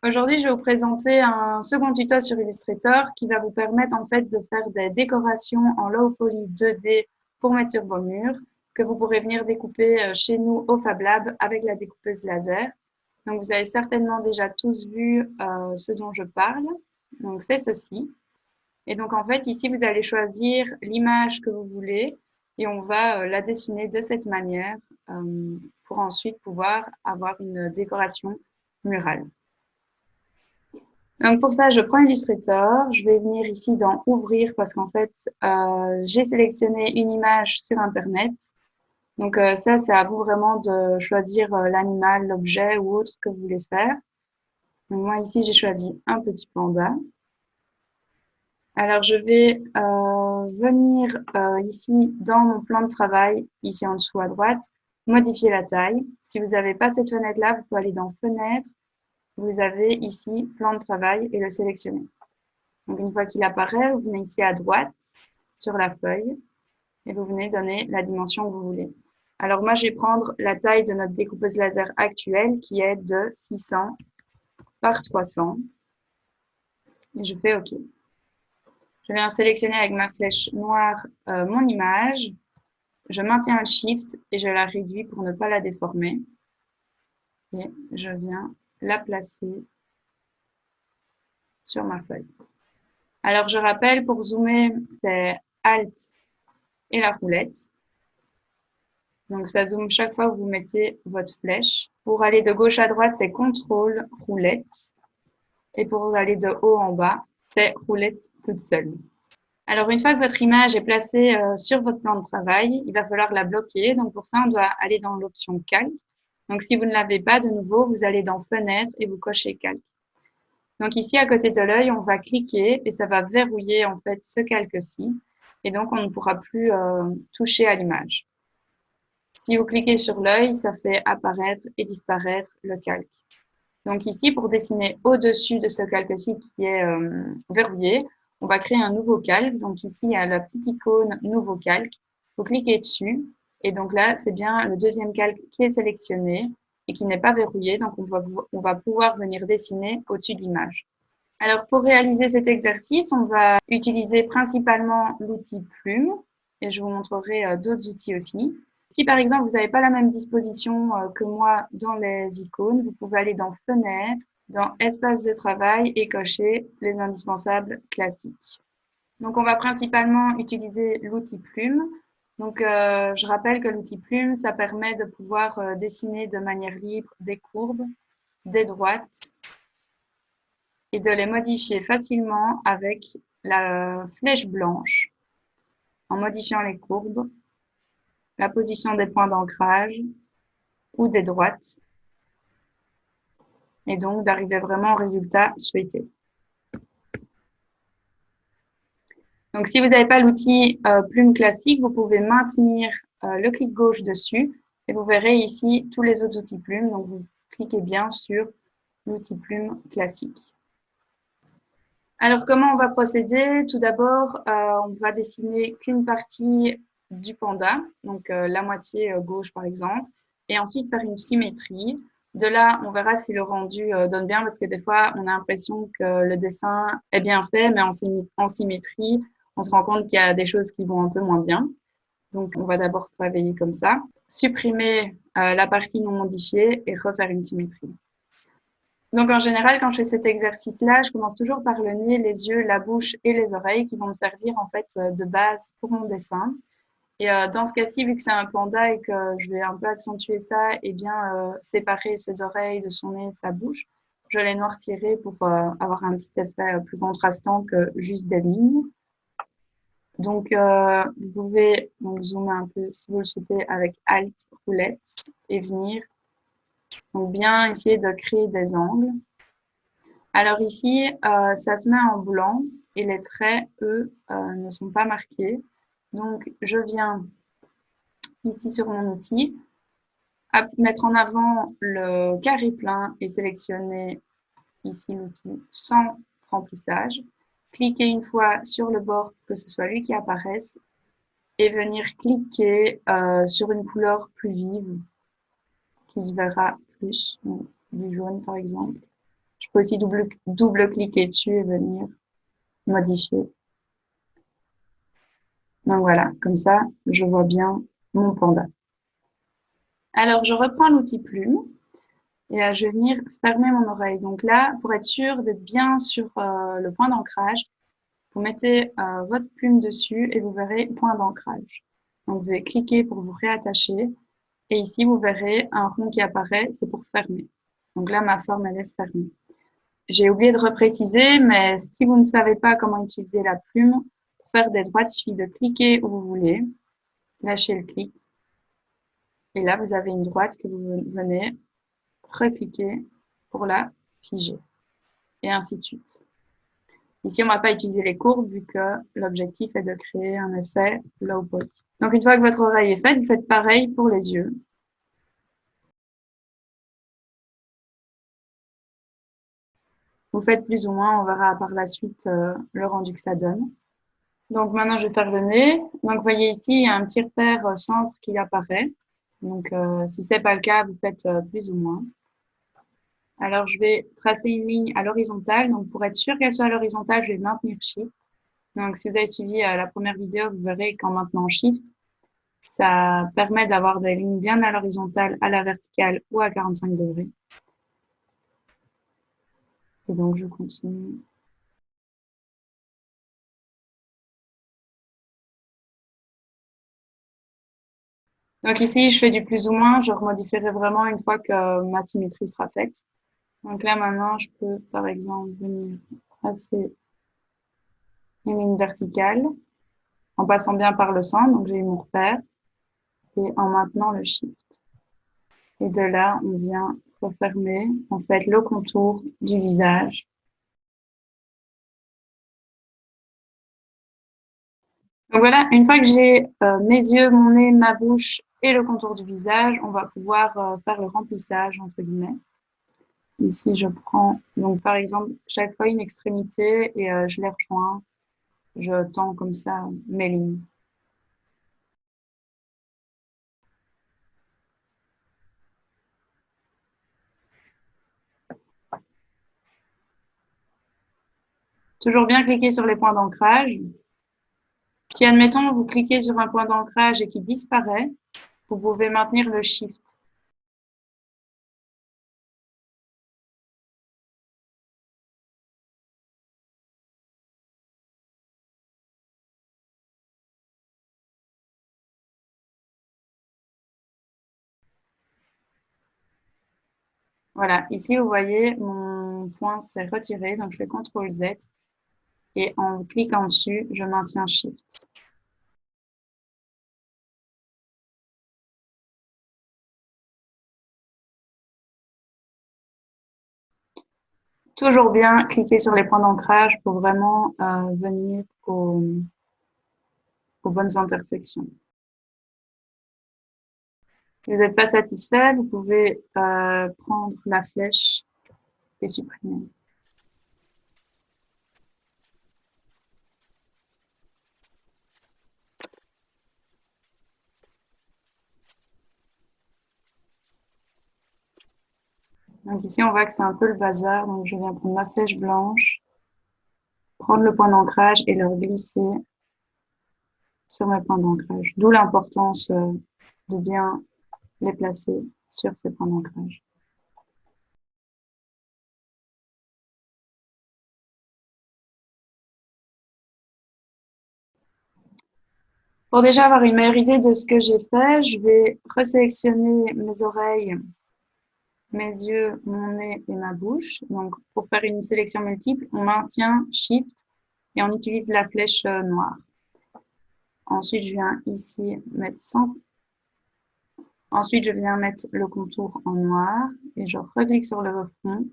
Aujourd'hui, je vais vous présenter un second tuto sur Illustrator qui va vous permettre en fait de faire des décorations en low poly 2D pour mettre sur vos murs, que vous pourrez venir découper chez nous au Fab Lab avec la découpeuse laser. Donc, vous avez certainement déjà tous vu ce dont je parle. Donc, c'est ceci. Et donc, en fait, ici, vous allez choisir l'image que vous voulez et on va la dessiner de cette manière pour ensuite pouvoir avoir une décoration murale. Donc pour ça, je prends Illustrator, je vais venir ici dans Ouvrir parce qu'en fait, j'ai sélectionné une image sur Internet. Donc ça, c'est à vous vraiment de choisir l'animal, l'objet ou autre que vous voulez faire. Donc moi ici, j'ai choisi un petit panda. Alors je vais venir ici dans mon plan de travail, ici en dessous à droite, modifier la taille. Si vous n'avez pas cette fenêtre-là, vous pouvez aller dans Fenêtre. Vous avez ici plan de travail et le sélectionner. Donc, une fois qu'il apparaît, vous venez ici à droite sur la feuille et vous venez donner la dimension que vous voulez. Alors, moi, je vais prendre la taille de notre découpeuse laser actuelle qui est de 600 par 300 et je fais OK. Je viens sélectionner avec ma flèche noire mon image. Je maintiens le Shift et je la réduis pour ne pas la déformer. Et je viens la placer sur ma feuille. Alors, je rappelle, pour zoomer, c'est Alt et la roulette. Donc, ça zoome chaque fois que vous mettez votre flèche. Pour aller de gauche à droite, c'est CTRL, roulette. Et pour aller de haut en bas, c'est roulette toute seule. Alors, une fois que votre image est placée sur votre plan de travail, il va falloir la bloquer. Donc, pour ça, on doit aller dans l'option Calque. Donc, si vous ne l'avez pas, de nouveau, vous allez dans Fenêtre et vous cochez Calque. Donc, ici, à côté de l'œil, on va cliquer et ça va verrouiller en fait ce calque-ci. Et donc, on ne pourra plus toucher à l'image. Si vous cliquez sur l'œil, ça fait apparaître et disparaître le calque. Donc ici, pour dessiner au-dessus de ce calque-ci qui est verrouillé, on va créer un nouveau calque. Donc ici, il y a la petite icône Nouveau calque. Vous cliquez dessus. Et donc là, c'est bien le deuxième calque qui est sélectionné et qui n'est pas verrouillé. Donc on va pouvoir venir dessiner au-dessus de l'image. Alors pour réaliser cet exercice, on va utiliser principalement l'outil Plume. Et je vous montrerai d'autres outils aussi. Si par exemple, vous n'avez pas la même disposition que moi dans les icônes, vous pouvez aller dans Fenêtre, dans Espace de travail et cocher les indispensables classiques. Donc, on va principalement utiliser l'outil Plume. Donc, je rappelle que l'outil Plume, ça permet de pouvoir dessiner de manière libre des courbes, des droites et de les modifier facilement avec la flèche blanche en modifiant les courbes, la position des points d'ancrage ou des droites, et donc d'arriver vraiment au résultat souhaité. Donc, si vous n'avez pas l'outil Plume classique, vous pouvez maintenir le clic gauche dessus et vous verrez ici tous les autres outils Plume. Donc, vous cliquez bien sur l'outil Plume classique. Alors, comment on va procéder? Tout d'abord, on va dessiner qu'une partie du panda, donc la moitié gauche par exemple, et ensuite faire une symétrie. De là, on verra si le rendu donne bien, parce que des fois, on a l'impression que le dessin est bien fait, mais en symétrie, on se rend compte qu'il y a des choses qui vont un peu moins bien. Donc, on va d'abord travailler comme ça, supprimer la partie non modifiée et refaire une symétrie. Donc, en général, quand je fais cet exercice-là, je commence toujours par le nez, les yeux, la bouche et les oreilles qui vont me servir en fait de base pour mon dessin. Et dans ce cas-ci, vu que c'est un panda et que je vais un peu accentuer ça et bien séparer ses oreilles de son nez et sa bouche, je les noircirai pour avoir un petit effet plus contrastant que juste des lignes. Donc, vous pouvez donc zoomer un peu si vous le souhaitez avec Alt roulette et venir donc bien essayer de créer des angles. Alors ici, ça se met en blanc et les traits, eux, ne sont pas marqués. Donc, je viens ici sur mon outil, à mettre en avant le carré plein et sélectionner ici l'outil sans remplissage. Cliquez une fois sur le bord pour que ce soit lui qui apparaisse et venir cliquer sur une couleur plus vive qui se verra plus, donc, du jaune par exemple. Je Je peux aussi double-cliquer dessus et venir modifier. Donc voilà, comme ça, je vois bien mon panda. Alors, je reprends l'outil plume et je vais venir fermer mon oreille. Donc là, pour être sûr d'être bien sur le point d'ancrage, vous mettez votre plume dessus et vous verrez point d'ancrage. Donc, vous devez cliquer pour vous réattacher. Et ici, vous verrez un rond qui apparaît, c'est pour fermer. Donc là, ma forme, elle est fermée. J'ai oublié de repréciser, mais si vous ne savez pas comment utiliser la plume, pour faire des droites, il suffit de cliquer où vous voulez, lâchez le clic. Et là, vous avez une droite que vous venez recliquer pour la figer. Et ainsi de suite. Ici, on ne va pas utiliser les courbes vu que l'objectif est de créer un effet low poly. Donc, une fois que votre oreille est faite, vous faites pareil pour les yeux. Vous faites plus ou moins, on verra par la suite le rendu que ça donne. Donc maintenant, je vais faire le nez. Donc, vous voyez ici, il y a un petit repère centre qui apparaît. Donc, si ce n'est pas le cas, vous faites plus ou moins. Alors, je vais tracer une ligne à l'horizontale. Donc, pour être sûr qu'elle soit à l'horizontale, je vais maintenir Shift. Donc, si vous avez suivi la première vidéo, vous verrez qu'en maintenant Shift, ça permet d'avoir des lignes bien à l'horizontale, à la verticale ou à 45 degrés. Et donc, je continue. Donc ici, je fais du plus ou moins. Je remodifierai vraiment une fois que ma symétrie sera faite. Donc là, maintenant, je peux, par exemple, venir tracer une ligne verticale en passant bien par le centre. Donc, j'ai eu mon repère. Et en maintenant le Shift. Et de là, on vient refermer, en fait, le contour du visage. Donc voilà, une fois que j'ai mes yeux, mon nez, ma bouche et le contour du visage, on va pouvoir faire le remplissage, entre guillemets. Ici, je prends, donc par exemple, chaque fois une extrémité et je les rejoins. Je tends comme ça mes lignes. Toujours bien cliquer sur les points d'ancrage. Si, admettons, vous cliquez sur un point d'ancrage et qu'il disparaît, vous pouvez maintenir le Shift. Voilà, ici, vous voyez, mon point s'est retiré, donc je fais CTRL Z. Et en cliquant dessus, je maintiens Shift. Toujours bien cliquer sur les points d'ancrage pour vraiment venir aux bonnes intersections. Si vous n'êtes pas satisfait, vous pouvez prendre la flèche et supprimer. Donc ici, on voit que c'est un peu le bazar. Donc je viens prendre ma flèche blanche, prendre le point d'ancrage et le glisser sur mes points d'ancrage. D'où l'importance de bien les placer sur ces points d'ancrage. Pour déjà avoir une meilleure idée de ce que j'ai fait, je vais resélectionner mes oreilles, mes yeux, mon nez et ma bouche. Donc, pour faire une sélection multiple, on maintient Shift et on utilise la flèche noire. Ensuite, je viens ici mettre 100. Ensuite, je viens mettre le contour en noir et je reclique sur le fond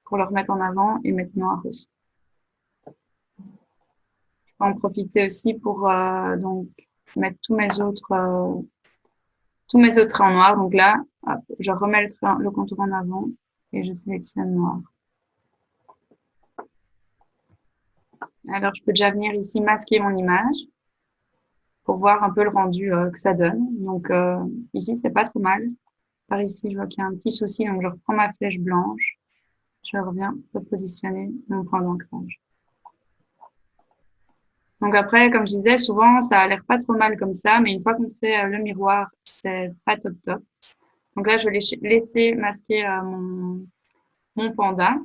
pour le remettre en avant et mettre noir aussi. Je peux en profiter aussi pour donc mettre tous mes autres traits en noir. Donc là, hop, je remets le contour en avant et je sélectionne noir. Alors, je peux déjà venir ici masquer mon image pour voir un peu le rendu que ça donne. Donc ici, c'est pas trop mal. Par ici, je vois qu'il y a un petit souci, donc je reprends ma flèche blanche Je reviens repositionner mon point d'ancrage. Donc après, comme je disais, souvent, ça a l'air pas trop mal comme ça, mais une fois qu'on fait le miroir, c'est pas top top. Donc là, je vais laisser masquer mon panda.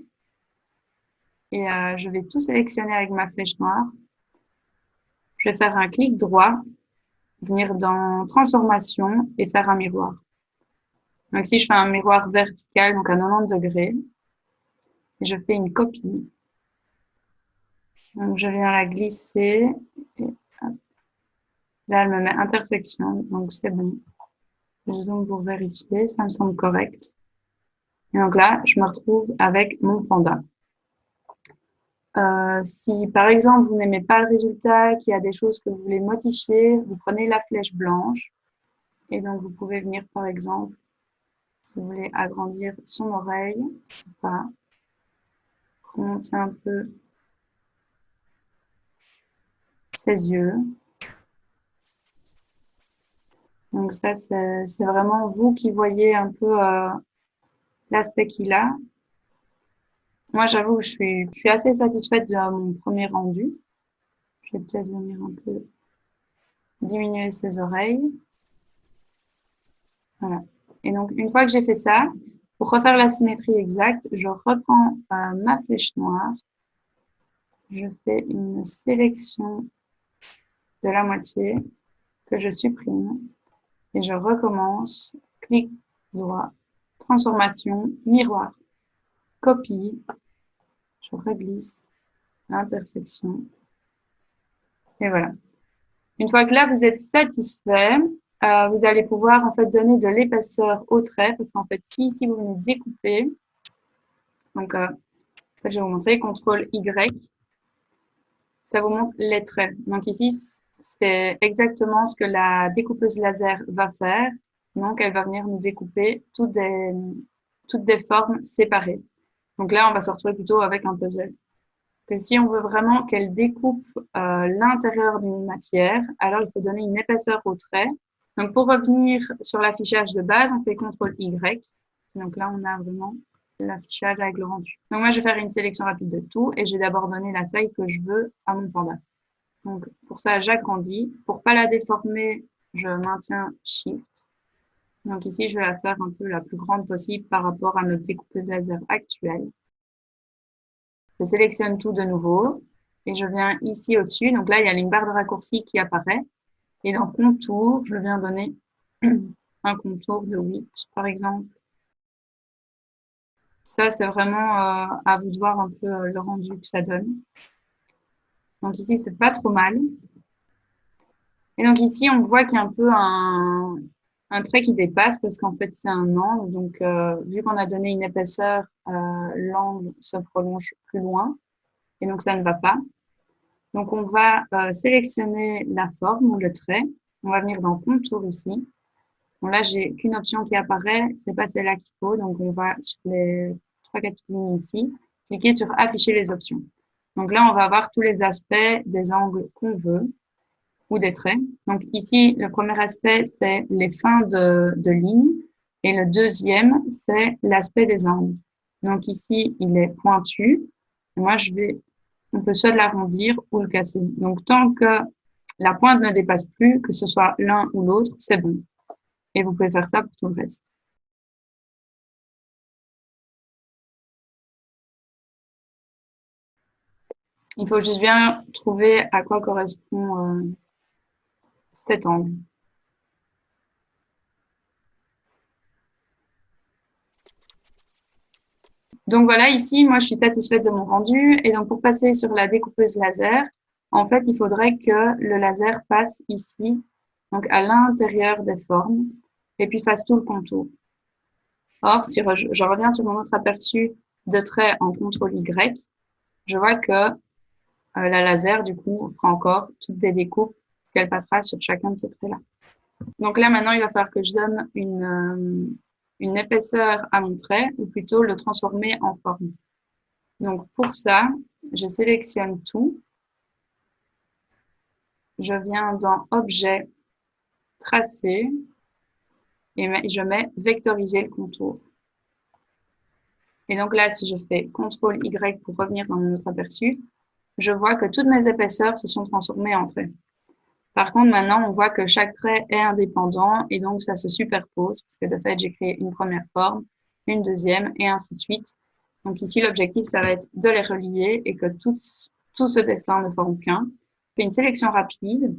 Et je vais tout sélectionner avec ma flèche noire. Je vais faire un clic droit, venir dans transformation et faire un miroir. Donc ici, je fais un miroir vertical, donc à 90 degrés. Et je fais une copie. Donc je viens la glisser. Et hop. Là, elle me met intersection, donc c'est bon. Je zoome pour vérifier, ça me semble correct. Et donc là, je me retrouve avec mon panda. Si par exemple vous n'aimez pas le résultat, qu'il y a des choses que vous voulez modifier, vous prenez la flèche blanche et donc vous pouvez venir par exemple, si vous voulez agrandir son oreille, ou pas, remonter un peu ses yeux. Donc ça c'est vraiment vous qui voyez un peu l'aspect qu'il a. Moi j'avoue je suis assez satisfaite de mon premier rendu. Je vais peut-être venir un peu diminuer ses oreilles. Voilà. Et donc, une fois que j'ai fait ça, pour refaire la symétrie exacte, je reprends ma flèche noire. Je fais une sélection de la moitié que je supprime. Et je recommence. Clic droit, transformation, miroir, copie. Je reglisse l'intersection. Et voilà. Une fois que là, vous êtes satisfait, vous allez pouvoir en fait donner de l'épaisseur au trait parce qu'en fait, si vous venez découper, donc je vais vous montrer, CTRL Y, ça vous montre les traits. Donc ici, c'est exactement ce que la découpeuse laser va faire. Donc elle va venir nous découper toutes des formes séparées. Donc là, on va se retrouver plutôt avec un puzzle. Que si on veut vraiment qu'elle découpe l'intérieur d'une matière, alors il faut donner une épaisseur au trait. Donc pour revenir sur l'affichage de base, on fait CTRL Y. Donc là, on a vraiment l'affichage avec le rendu. Donc moi, je vais faire une sélection rapide de tout et je vais d'abord donner la taille que je veux à mon panda. Donc pour ça, j'agrandis. Pour pas la déformer, je maintiens Shift. Donc ici, je vais la faire un peu la plus grande possible par rapport à notre découpeuse laser actuelle. Je sélectionne tout de nouveau et je viens ici au-dessus. Donc là, il y a une barre de raccourci qui apparaît. Et dans contour, je viens donner un contour de 8, par exemple. Ça, c'est vraiment à vous de voir un peu le rendu que ça donne. Donc ici, c'est pas trop mal. Et donc ici, on voit qu'il y a un peu un trait qui dépasse parce qu'en fait, c'est un angle. Donc, vu qu'on a donné une épaisseur, l'angle se prolonge plus loin. Et donc, ça ne va pas. Donc, on va sélectionner la forme ou le trait. On va venir dans Contour ici. Bon, là, j'ai qu'une option qui apparaît. C'est pas celle-là qu'il faut. Donc, on va sur les 3-4 lignes ici. Cliquer sur Afficher les options. Donc là, on va avoir tous les aspects des angles qu'on veut ou des traits. Donc ici, le premier aspect, c'est les fins de ligne. Et le deuxième, c'est l'aspect des angles. Donc ici, il est pointu. Moi, on peut soit l'arrondir ou le casser. Donc tant que la pointe ne dépasse plus, que ce soit l'un ou l'autre, c'est bon. Et vous pouvez faire ça pour tout le reste. Il faut juste bien trouver à quoi correspond cet angle. Donc voilà, ici, moi, je suis satisfaite de mon rendu. Et donc, pour passer sur la découpeuse laser, en fait, il faudrait que le laser passe ici, donc à l'intérieur des formes, et puis fasse tout le contour. Or, si je reviens sur mon autre aperçu de trait en CTRL Y, je vois que la laser, du coup, fera encore toutes des découpes, parce qu'elle passera sur chacun de ces traits-là. Donc là, maintenant, il va falloir que je donne une épaisseur à mon trait, ou plutôt le transformer en forme. Donc pour ça, je sélectionne tout. Je viens dans Objet, Tracer, et je mets Vectoriser le contour. Et donc là, si je fais CTRL-Y pour revenir dans mon autre aperçu, je vois que toutes mes épaisseurs se sont transformées en traits. Par contre, maintenant, on voit que chaque trait est indépendant et donc ça se superpose parce que de fait, j'ai créé une première forme, une deuxième et ainsi de suite. Donc ici, l'objectif, ça va être de les relier et que tout ce dessin ne forme qu'un. Je fais une sélection rapide,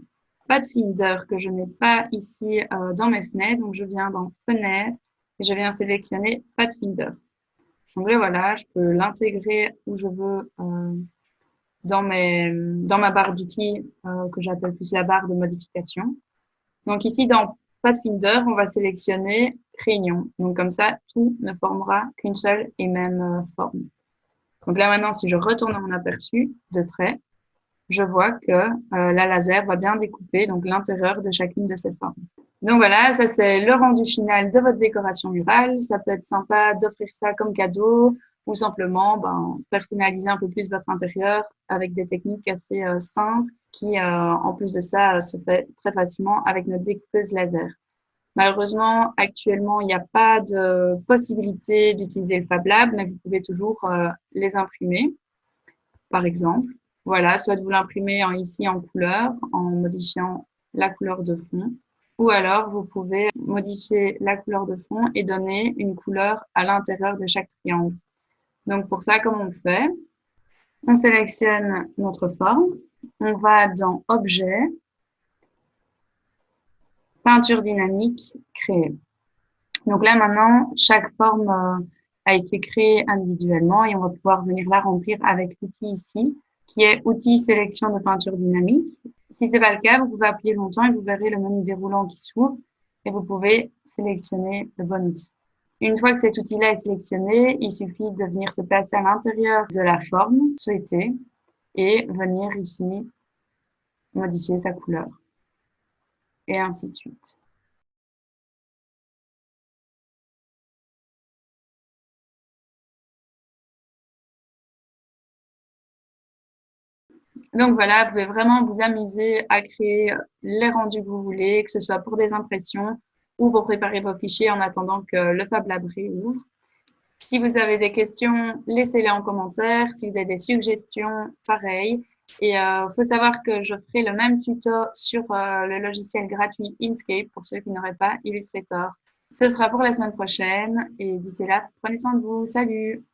Pathfinder que je n'ai pas ici dans mes fenêtres. Donc je viens dans Fenêtres et je viens sélectionner Pathfinder. Donc là, voilà, je peux l'intégrer où je veux dans ma barre d'outils que j'appelle plus la barre de modification. Donc ici, dans Pathfinder, on va sélectionner Crayon. Donc comme ça, tout ne formera qu'une seule et même forme. Donc là maintenant, si je retourne à mon aperçu de trait, je vois que la laser va bien découper donc l'intérieur de chacune de ces formes. Donc voilà, ça c'est le rendu final de votre décoration murale. Ça peut être sympa d'offrir ça comme cadeau ou simplement personnaliser un peu plus votre intérieur avec des techniques assez simples qui, en plus de ça, se fait très facilement avec notre découpeuse laser. Malheureusement, actuellement, il n'y a pas de possibilité d'utiliser le Fab Lab, mais vous pouvez toujours les imprimer, par exemple. Voilà, soit vous l'imprimez ici en couleur, en modifiant la couleur de fond, ou alors vous pouvez modifier la couleur de fond et donner une couleur à l'intérieur de chaque triangle. Donc pour ça, comment on fait? On sélectionne notre forme, on va dans Objet, Peinture dynamique, Créer. Donc là maintenant, chaque forme a été créée individuellement et on va pouvoir venir la remplir avec l'outil ici, qui est Outil sélection de peinture dynamique. Si ce n'est pas le cas, vous pouvez appuyer longtemps et vous verrez le menu déroulant qui s'ouvre et vous pouvez sélectionner le bon outil. Une fois que cet outil-là est sélectionné, il suffit de venir se placer à l'intérieur de la forme souhaitée et venir ici modifier sa couleur et ainsi de suite. Donc voilà, vous pouvez vraiment vous amuser à créer les rendus que vous voulez, que ce soit pour des impressions ou pour préparer vos fichiers en attendant que le Fab Lab réouvre. Si vous avez des questions, laissez-les en commentaire. Si vous avez des suggestions, pareil. Et faut savoir que je ferai le même tuto sur le logiciel gratuit Inkscape pour ceux qui n'auraient pas Illustrator. Ce sera pour la semaine prochaine et d'ici là, prenez soin de vous. Salut!